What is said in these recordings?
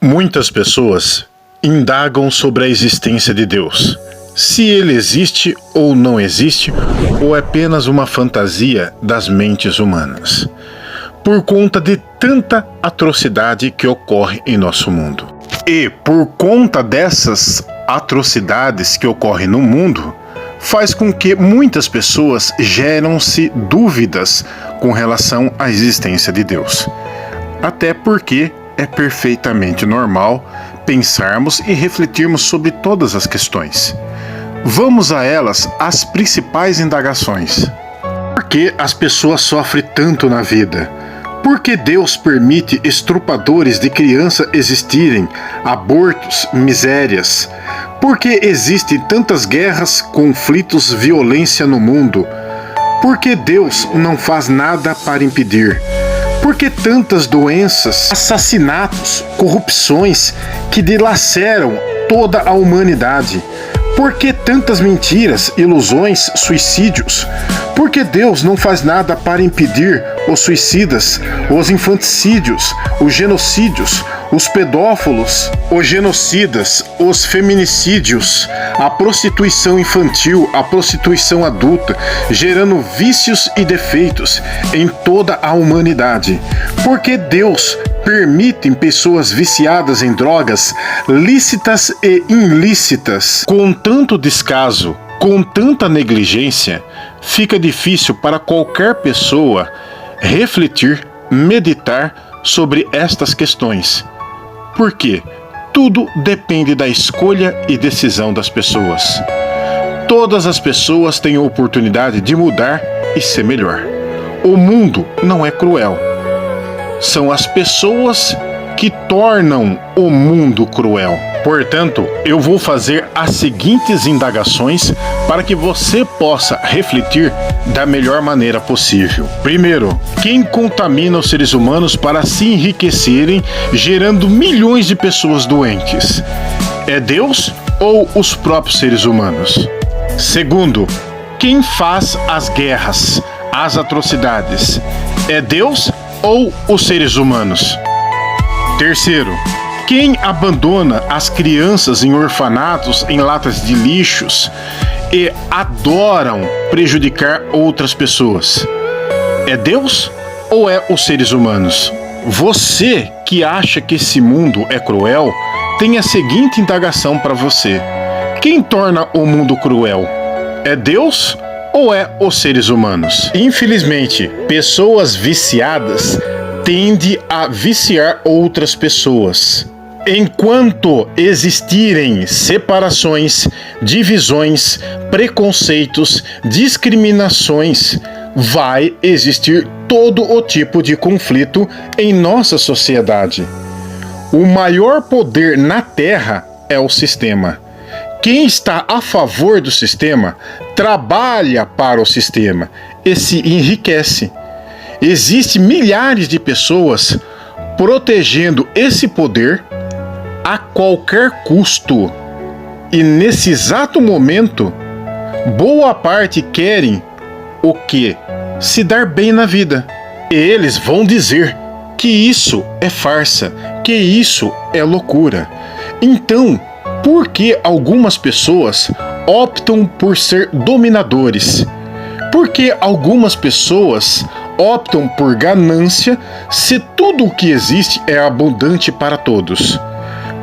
Muitas pessoas indagam sobre a existência de Deus. Se ele existe ou não existe, ou é apenas uma fantasia das mentes humanas, por conta de tanta atrocidade que ocorre em nosso mundo. E por conta dessas atrocidades que ocorrem no mundo, faz com que muitas pessoas geram-se dúvidas com relação à existência de Deus. Até porque é perfeitamente normal pensarmos e refletirmos sobre todas as questões. Vamos a elas as principais indagações. Por que as pessoas sofrem tanto na vida? Por que Deus permite estrupadores de criança existirem, abortos, misérias? Por que existem tantas guerras, conflitos, violência no mundo? Por que Deus não faz nada para impedir? Por que tantas doenças, assassinatos, corrupções que dilaceram toda a humanidade? Por que tantas mentiras, ilusões, suicídios? Por que Deus não faz nada para impedir os suicidas, os infanticídios, os genocídios, os pedófilos, os genocidas, os feminicídios, a prostituição infantil, a prostituição adulta, gerando vícios e defeitos em toda a humanidade? Por que Deus permitem pessoas viciadas em drogas, lícitas e ilícitas? Com tanto descaso, com tanta negligência, fica difícil para qualquer pessoa refletir, meditar sobre estas questões. Porque tudo depende da escolha e decisão das pessoas. Todas as pessoas têm a oportunidade de mudar e ser melhor. O mundo não é cruel. São as pessoas que tornam o mundo cruel. Portanto, eu vou fazer as seguintes indagações para que você possa refletir da melhor maneira possível. Primeiro, quem contamina os seres humanos para se enriquecerem, gerando milhões de pessoas doentes? É Deus ou os próprios seres humanos? Segundo, quem faz as guerras, as atrocidades? É Deus ou os seres humanos? Terceiro, quem abandona as crianças em orfanatos, em latas de lixos e adoram prejudicar outras pessoas? É Deus ou é os seres humanos? Você que acha que esse mundo é cruel, tem a seguinte indagação para você. Quem torna o mundo cruel? É Deus ou é os seres humanos? Infelizmente, pessoas viciadas tendem a viciar outras pessoas. Enquanto existirem separações, divisões, preconceitos, discriminações, vai existir todo o tipo de conflito em nossa sociedade. O maior poder na Terra é o sistema. Quem está a favor do sistema trabalha para o sistema e se enriquece. Existem milhares de pessoas protegendo esse poder a qualquer custo. E nesse exato momento, boa parte querem o quê? Se dar bem na vida. E eles vão dizer que isso é farsa, que isso é loucura. Então, por que algumas pessoas optam por ser dominadores? Por que algumas pessoas optam por ganância se tudo o que existe é abundante para todos?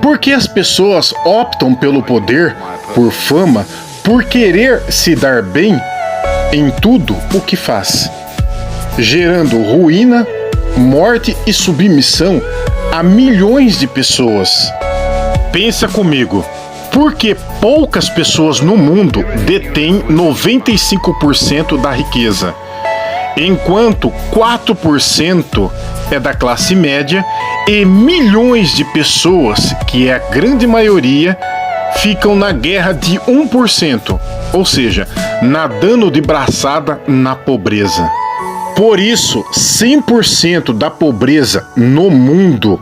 Por que as pessoas optam pelo poder, por fama, por querer se dar bem em tudo o que faz, gerando ruína, morte e submissão a milhões de pessoas? Pensa comigo, por que poucas pessoas no mundo detêm 95% da riqueza, enquanto 4% é da classe média e milhões de pessoas, que é a grande maioria, ficam na guerra de 1%, ou seja, nadando de braçada na pobreza? Por isso, 100% da pobreza no mundo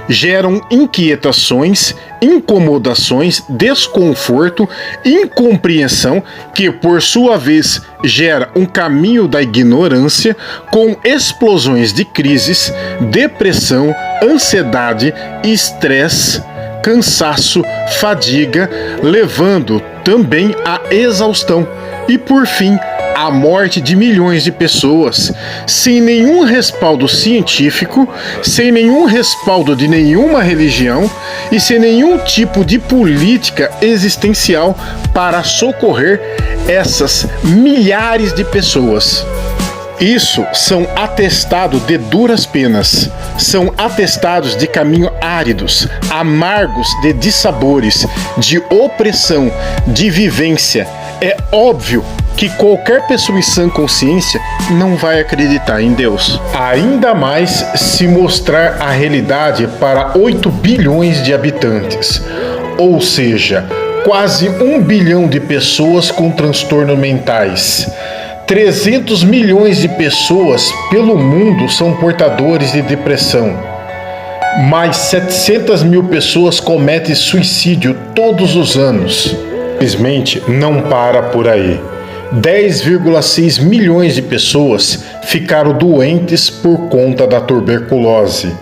geram inquietações, incomodações, desconforto, incompreensão, que por sua vez gera um caminho da ignorância, com explosões de crises, depressão, ansiedade, estresse, cansaço, fadiga, levando também à exaustão e, por fim, a morte de milhões de pessoas, sem nenhum respaldo científico, sem nenhum respaldo de nenhuma religião e sem nenhum tipo de política existencial para socorrer essas milhares de pessoas. Isso são atestados de duras penas, são atestados de caminho áridos, amargos de dissabores, de opressão, de vivência. É óbvio que qualquer pessoa em sã consciência não vai acreditar em Deus. Ainda mais se mostrar a realidade para 8 bilhões de habitantes, ou seja, quase 1 bilhão de pessoas com transtornos mentais. 300 milhões de pessoas pelo mundo são portadores de depressão. Mais 700 mil pessoas cometem suicídio todos os anos. Infelizmente, não para por aí. 10,6 milhões de pessoas ficaram doentes por conta da tuberculose.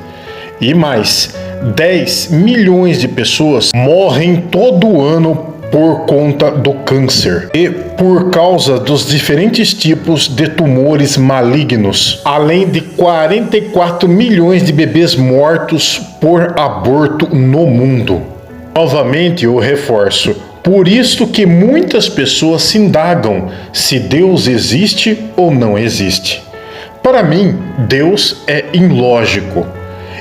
E mais, 10 milhões de pessoas morrem todo ano por conta do câncer e por causa dos diferentes tipos de tumores malignos, além de 44 milhões de bebês mortos por aborto no mundo. Novamente eu reforço, por isso que muitas pessoas se indagam se Deus existe ou não existe. Para mim, Deus é ilógico,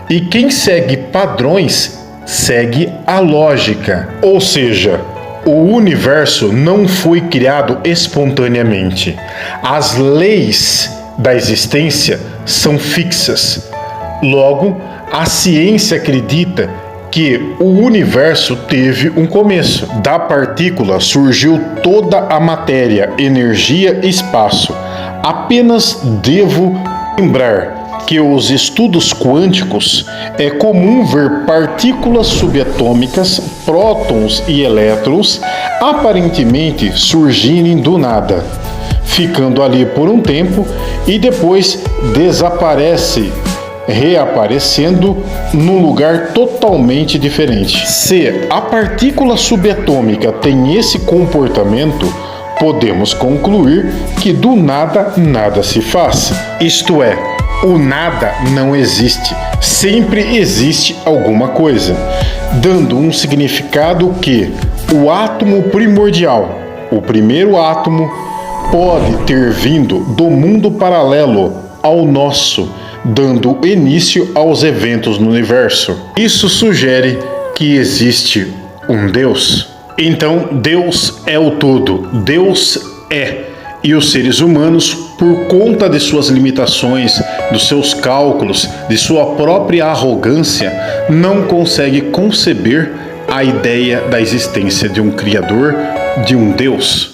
e quem segue padrões segue a lógica, ou seja, o universo não foi criado espontaneamente. As leis da existência são fixas. Logo, a ciência acredita que o universo teve um começo. Da partícula surgiu toda a matéria, energia e espaço. Apenas devo lembrar que os estudos quânticos é comum ver partículas subatômicas, prótons e elétrons aparentemente surgirem do nada, ficando ali por um tempo e depois desaparece, reaparecendo num lugar totalmente diferente. Se a partícula subatômica tem esse comportamento, podemos concluir que do nada nada se faz. Isto é, o nada não existe, sempre existe alguma coisa, dando um significado que o átomo primordial, o primeiro átomo, pode ter vindo do mundo paralelo ao nosso, dando início aos eventos no universo. Isso sugere que existe um Deus. Então, Deus é o todo, Deus é. E os seres humanos, por conta de suas limitações, dos seus cálculos, de sua própria arrogância, não conseguem conceber a ideia da existência de um Criador, de um Deus.